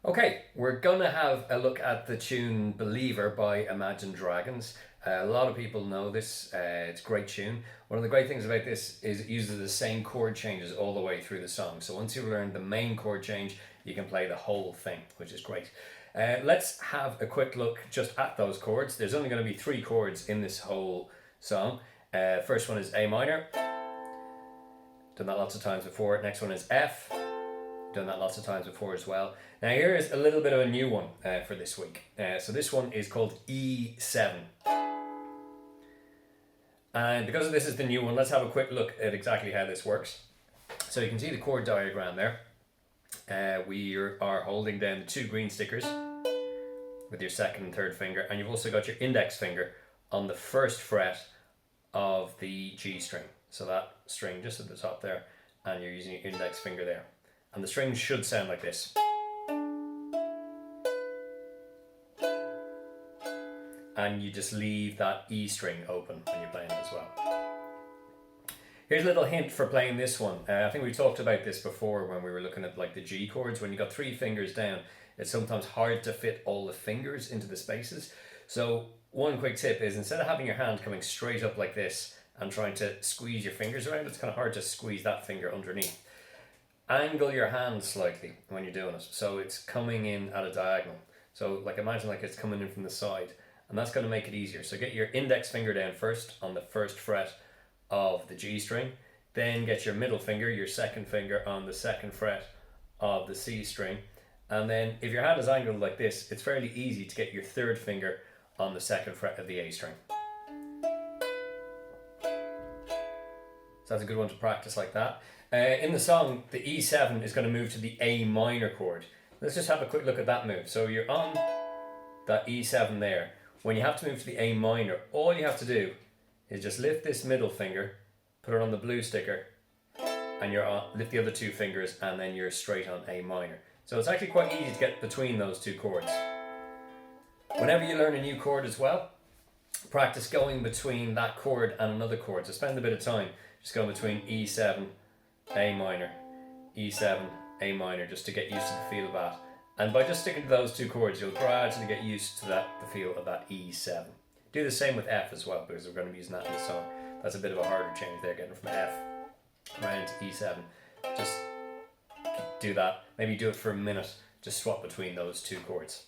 Okay, we're gonna have a look at the tune Believer by Imagine Dragons. A lot of people know this, it's a great tune. One of the great things about this is it uses the same chord changes all the way through the song. So once you've learned the main chord change, you can play the whole thing, which is great. Let's have a quick look just at those chords. There's only going to be 3 chords in this whole song. First one is A minor. Done that lots of times before. Next one is F. Done that lots of times before as well. Now here is a little bit of a new one for this week. So this one is called E7. And because this is the new one, let's have a quick look at exactly how this works. So you can see the chord diagram there. We are holding down the 2 green stickers with your second and third finger, and you've also got your index finger on the first fret of the G string. So that string just at the top there, and you're using your index finger there. And the strings should sound like this. And you just leave that E string open when you're playing it as well. Here's a little hint for playing this one. I think we talked about this before when we were looking at like the G chords. When you got 3 fingers down, it's sometimes hard to fit all the fingers into the spaces. So one quick tip is, instead of having your hand coming straight up like this and trying to squeeze your fingers around, it's kind of hard to squeeze that finger underneath. Angle your hand slightly when you're doing it, so it's coming in at a diagonal. So like imagine like it's coming in from the side, and that's going to make it easier. So get your index finger down first on the first fret of the G string, then get your middle finger, your second finger, on the second fret of the C string, and then if your hand is angled like this, it's fairly easy to get your third finger on the second fret of the A string. So that's a good one to practice like that. In the song, the E7 is going to move to the A minor chord. Let's just have a quick look at that move. So you're on that E7 there. When you have to move to the A minor, all you have to do is just lift this middle finger, put it on the blue sticker, and you're on, lift the other 2 fingers, and then you're straight on A minor. So it's actually quite easy to get between those 2 chords. Whenever you learn a new chord as well, practice going between that chord and another chord. So spend a bit of time just going between E7, A minor, E7, A minor, just to get used to the feel of that. And by just sticking to those 2 chords, you'll gradually get used to the feel of that E7. Do the same with F as well, because we're going to be using that in the song. That's a bit of a harder change there, getting from F around to E7. Just do that. Maybe do it for a minute. Just swap between those 2 chords.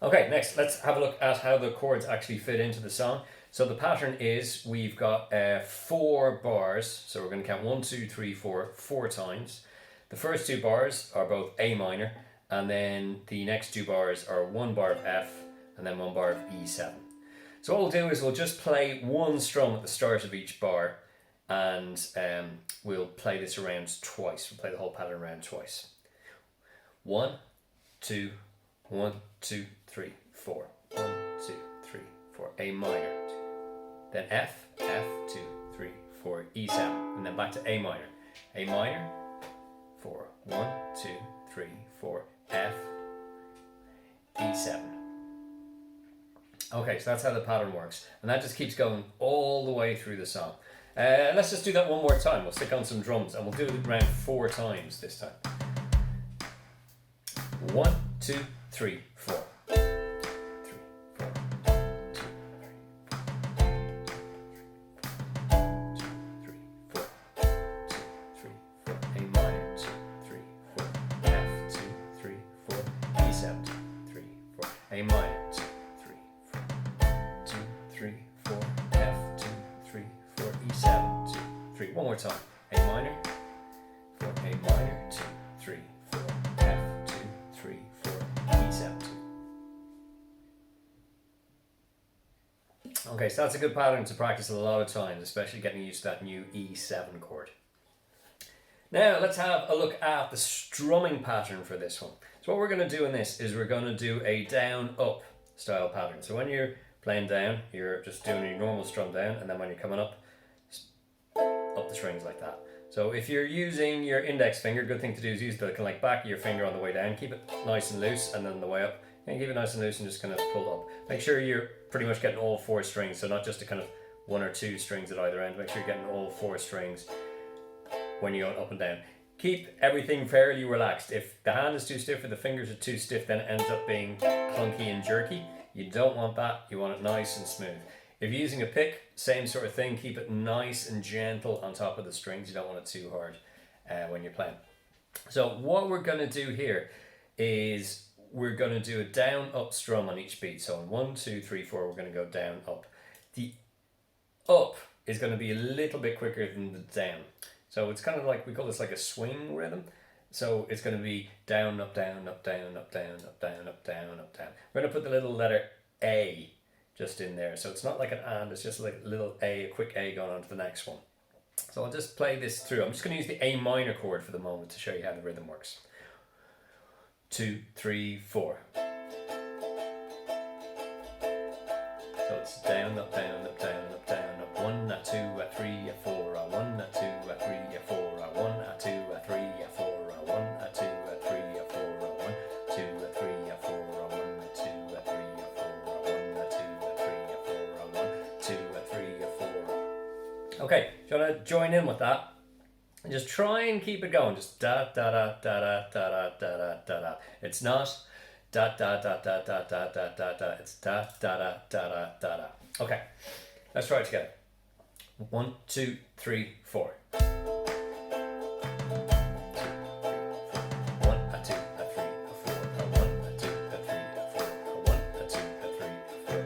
Okay, next let's have a look at how the chords actually fit into the song. So the pattern is, we've got 4 bars. So we're going to count 1, 2, 3, 4 times. The first 2 bars are both A minor, and then the next 2 bars are 1 bar of F and then 1 bar of E7. So what we'll do is we'll just play 1 strum at the start of each bar, and we'll play this around twice. We'll play the whole pattern around twice. 1, 2, 1, 2, 3, 4. 1, 2, 3, 4. A minor. Then F, F, 2, 3, 4, E7, and then back to A minor. A minor, 4, 1, 2, 3, 4, F, E7. Okay, so that's how the pattern works, and that just keeps going all the way through the song. Let's just do that one more time. We'll stick on some drums, and we'll do it around 4 times this time. 1, 2, 3, 4. A minor, 2, 3, 4, 2, 3, 4, F, 2, 3, 4, E7, 2, 3. One more time. A minor, 4, A minor, 2, 3, 4, F, 2, 3, 4, E7, 2. Okay, so that's a good pattern to practice a lot of times, especially getting used to that new E7 chord. Now let's have a look at the strumming pattern for this one. So what we're going to do in this is we're going to do a down-up style pattern. So when you're playing down, you're just doing your normal strum down, and then when you're coming up the strings like that. So if you're using your index finger, good thing to do is use the kind of like back of your finger on the way down. Keep it nice and loose, and then the way up. And keep it nice and loose and just kind of pull up. Make sure you're pretty much getting all 4 strings, so not just a kind of 1 or 2 strings at either end. Make sure you're getting all 4 strings when you're going up and down. keep everything fairly relaxed. If the hand is too stiff or the fingers are too stiff, then it ends up being clunky and jerky. You don't want that. You want it nice and smooth. If you're using a pick, same sort of thing. Keep it nice and gentle on top of the strings. You don't want it too hard when you're playing. So what we're going to do here is we're going to do a down up strum on each beat. So on 1, 2, 3, 4, we're going to go down up. The up is going to be a little bit quicker than the down. So it's kind of like, we call this like a swing rhythm. So it's going to be down, up, down, up, down, up, down, up, down, up, down, up, down. We're going to put the little letter A just in there. So it's not like an and, it's just like a little A, a quick A going on to the next one. So I'll just play this through. I'm just going to use the A minor chord for the moment to show you how the rhythm works. 2, 3, 4. So it's down, up, down, up, down, up, down, up. 1, a 2, a 3, a 4, a 1, a 2, a 3, a 4, a 1, a 2, a 3, a 4, a 1, a 2, a 3, a 4, a 1, 2, a 3, a 4, a 1, a 2, a 3, a 4, a 1, a 2, a 3, a 4, a 1, 2, a 3, a 4. Okay, do you want to join in with that? And just try and keep it going. Just da da da da da da da da da da. It's not da da da da da da da da da. It's da da da da da da da. Okay, let's try it together. 1, 2, 3, 4. 1, a 2, a 3, a 4, a 1, a 2, a 3, a 4, a 1, a 2, a 3, a 4,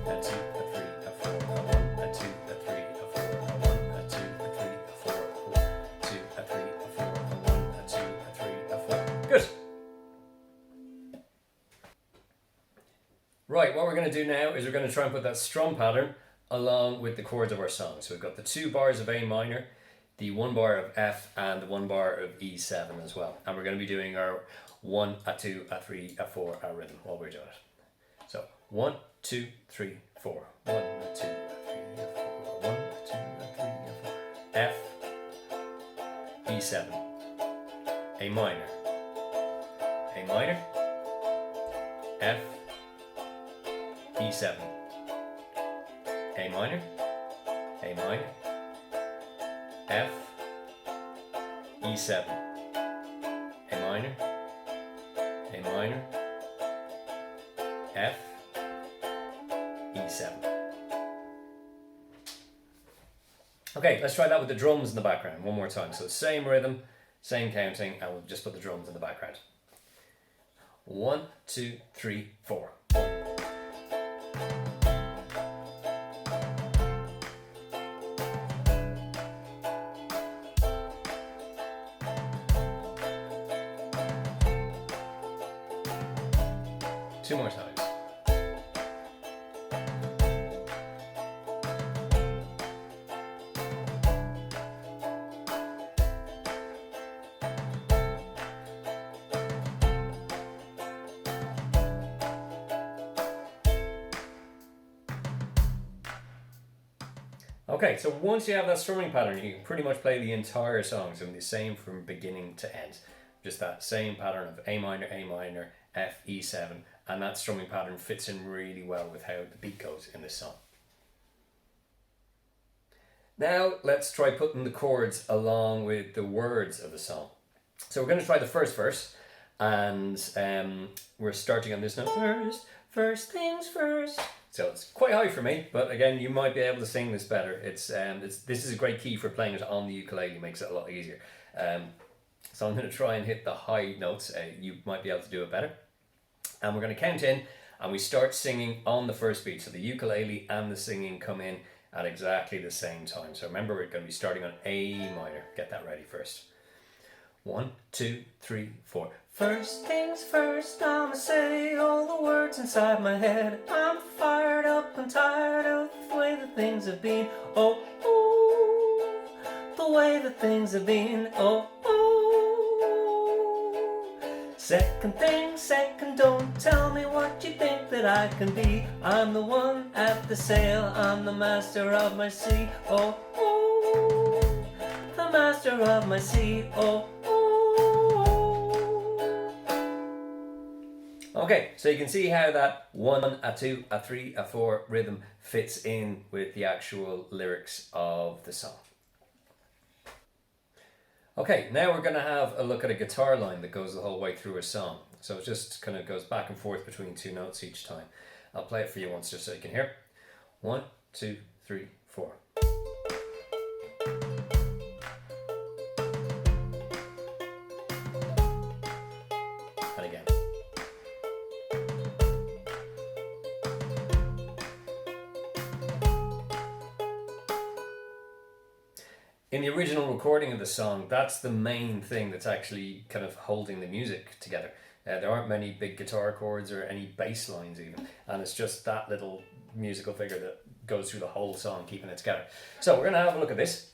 a 2, a 3, a 4, a 1, a 2, a 3, a 4, a 1, a 2, a 3, a 4, a 2, a 3, a 4, a 1, a 2, a 3, a 4. Good. Right, what we're going to do now is we're going to try and put that strum pattern along with the chords of our song. So we've got the 2 bars of A minor, the 1 bar of F, and the 1 bar of E7 as well. And we're going to be doing our 1, a 2, a 3, a 4, a rhythm while we're doing it. So 1, 2, 3, 4. 1, a 2, a 3, a 4. 1, a 2, a 3, a 4. F, E7, A minor, A minor, F, E7, A minor, A minor, F, E7, A minor, A minor, F, E7. Okay, let's try that with the drums in the background one more time. So same rhythm, same counting, and we'll just put the drums in the background. 1, 2, 3, 4. 1. 2 more times. Okay, so once you have that strumming pattern, you can pretty much play the entire song. So the same from beginning to end. Just that same pattern of A minor, F, E7, and that strumming pattern fits in really well with how the beat goes in this song. Now let's try putting the chords along with the words of the song. So we're going to try the first verse, and we're starting on this note. First things first. So it's quite high for me, but again, you might be able to sing this better. This is a great key for playing it on the ukulele, makes it a lot easier. So I'm going to try and hit the high notes. You might be able to do it better. And we're going to count in, and we start singing on the first beat. So the ukulele and the singing come in at exactly the same time. So remember, we're going to be starting on A minor. Get that ready first. 1, 2, 3, 4. First things first, I'ma say all the words inside my head. I'm fired up and tired of the way that things have been. Oh, ooh, the way that things have been. Oh, ooh. Second thing second, don't tell me what you think that I can be. I'm the one at the sail, I'm the master of my sea. Oh, ooh, the master of my sea. Oh, okay, so you can see how that 1, a 2, a 3, a 4 rhythm fits in with the actual lyrics of the song. Okay, now we're going to have a look at a guitar line that goes the whole way through a song. So it just kind of goes back and forth between two notes each time. I'll play it for you once just so you can hear. 1, 2, 3, 4. And again. In the original recording of the song, that's the main thing that's actually kind of holding the music together. There aren't many big guitar chords or any bass lines even, and it's just that little musical figure that goes through the whole song, keeping it together. So we're going to have a look at this.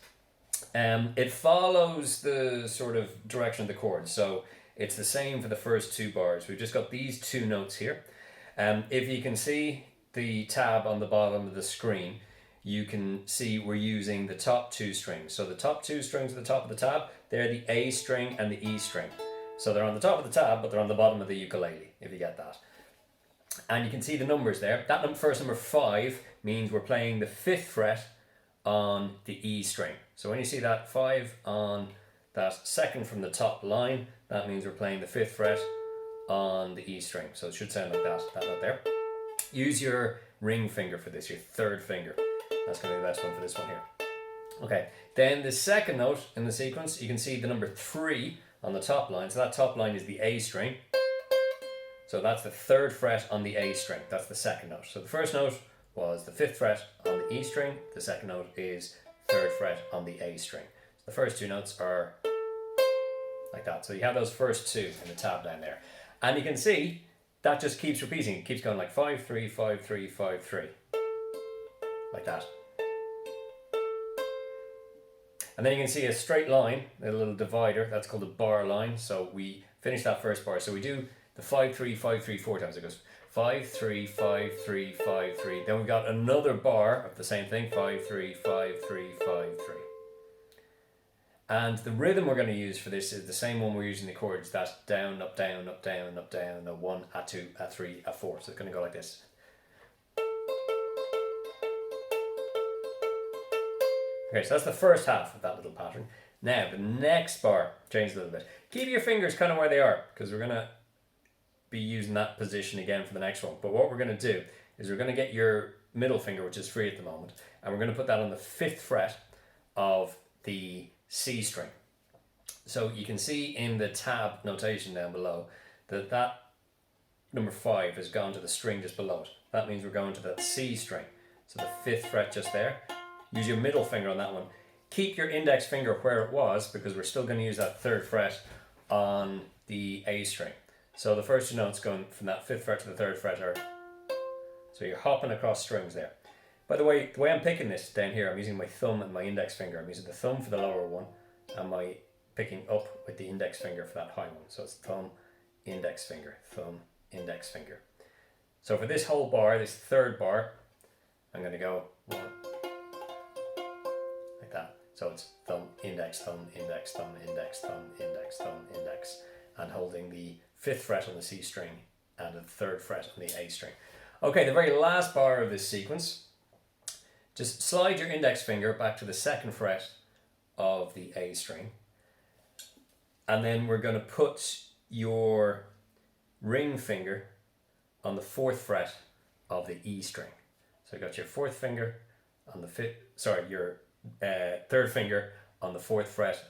It follows the sort of direction of the chords, so it's the same for the first two bars. We've just got these two notes here. If you can see the tab on the bottom of the screen, you can see we're using the top two strings. So the top two strings at the top of the tab, they're the A string and the E string. So they're on the top of the tab, but they're on the bottom of the ukulele, if you get that. And you can see the numbers there. That first number 5 means we're playing the 5th fret on the E string. So when you see that 5 on that second from the top line, that means we're playing the 5th fret on the E string. So it should sound like that note there. Use your ring finger for this, your third finger. That's going to be the best one for this one here. Okay, then the second note in the sequence, you can see the number 3 on the top line. So that top line is the A string. So that's the 3rd fret on the A string. That's the second note. So the first note was the 5th fret on the E string. The second note is 3rd fret on the A string. So the first two notes are like that. So you have those first two in the tab down there. And you can see that just keeps repeating. It keeps going like 5, 3, 5, 3, 5, 3. Like that. And then you can see a straight line, a little divider, that's called a bar line. So we finish that first bar. So we do the 5, 3, 5, 3 4 times. It goes 5, 3, 5, 3, 5, 3. Then we've got another bar of the same thing, 5, 3, 5, 3, 5, 3. And the rhythm we're going to use for this is the same one we're using the chords. That's down, up, down, up, down, up, down, a 1, a 2, a 3, a 4. So it's going to go like this. Okay, so that's the first half of that little pattern. Now, the next bar changes a little bit. Keep your fingers kind of where they are, because we're going to be using that position again for the next one. But what we're going to do is we're going to get your middle finger, which is free at the moment, and we're going to put that on the 5th fret of the C string. So you can see in the tab notation down below that number 5 has gone to the string just below it. That means we're going to that C string. So the 5th fret just there. Use your middle finger on that one. Keep your index finger where it was, because we're still going to use that 3rd fret on the A string. So the first two notes going from that 5th fret to the 3rd fret are, so you're hopping across strings there. By the way I'm picking this down here, I'm using my thumb and my index finger. I'm using the thumb for the lower one and my picking up with the index finger for that high one. So it's thumb, index finger, thumb, index finger. So for this whole bar, this 3rd bar, I'm going to go 1, like that. So it's thumb, index, thumb, index, thumb, index, thumb, index, thumb, index, and holding the 5th fret on the C string and the 3rd fret on the A string. Okay, the very last bar of this sequence, just slide your index finger back to the 2nd fret of the A string, and then we're going to put your ring finger on the 4th fret of the E string. So you got your 4th finger on the your 3rd finger on the 4th fret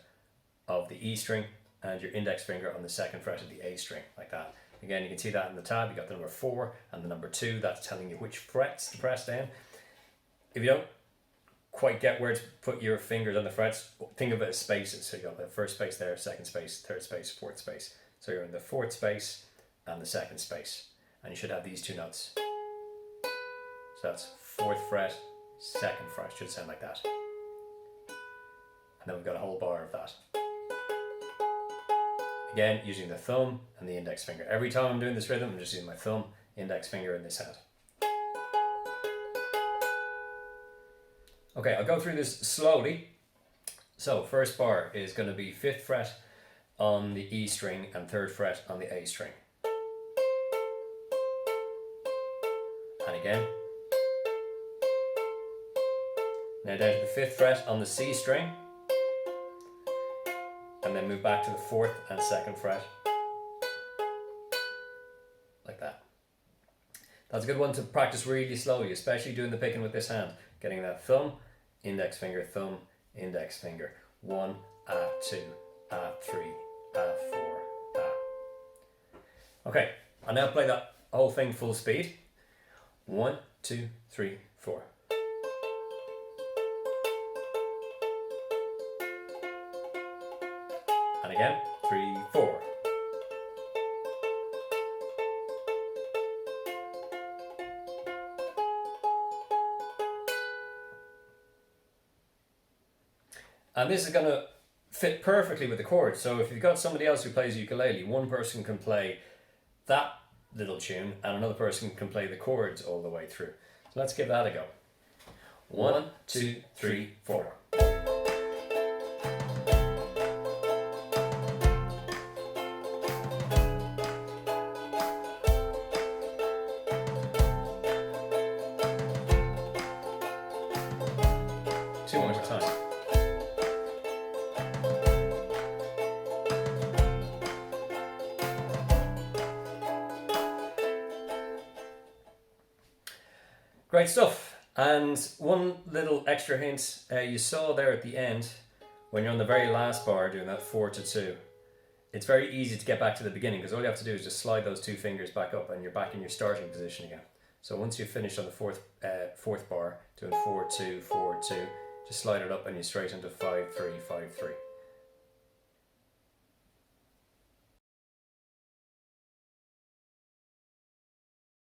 of the E string, and your index finger on the 2nd fret of the A string, like that. Again, you can see that in the tab. You got the number 4 and the number 2. That's telling you which frets to press down. If you don't quite get where to put your fingers on the frets, think of it as spaces. So you got the first space there, 2nd space, 3rd space, 4th space. So you're in the 4th space and the 2nd space, and you should have these two notes. So that's 4th fret, 2nd fret. Should sound like that. And then we've got a whole bar of that. Again, using the thumb and the index finger. Every time I'm doing this rhythm, I'm just using my thumb, index finger in this hand. Okay, I'll go through this slowly. So first bar is going to be 5th fret on the E string and 3rd fret on the A string. And again. Now down to the 5th fret on the C string. And and then move back to the 4th and 2nd fret. Like that. That's a good one to practice really slowly, especially doing the picking with this hand. Getting that thumb, index finger, 1, A2, A3, A4, A. Okay, I'll now play that whole thing full speed. 1, 2, 3, 4. And again, 3, 4. And this is going to fit perfectly with the chords. So if you've got somebody else who plays ukulele, one person can play that little tune and another person can play the chords all the way through. So let's give that a go. 1, 2, 3, 4. Two more times. Great stuff. And one little extra hint, you saw there at the end, when you're on the very last bar doing that 4 to 2, it's very easy to get back to the beginning because all you have to do is just slide those two fingers back up and you're back in your starting position again. So once you've finished on the fourth bar, doing 4 2 4 2, just slide it up and you're straight into 5 3 5 3.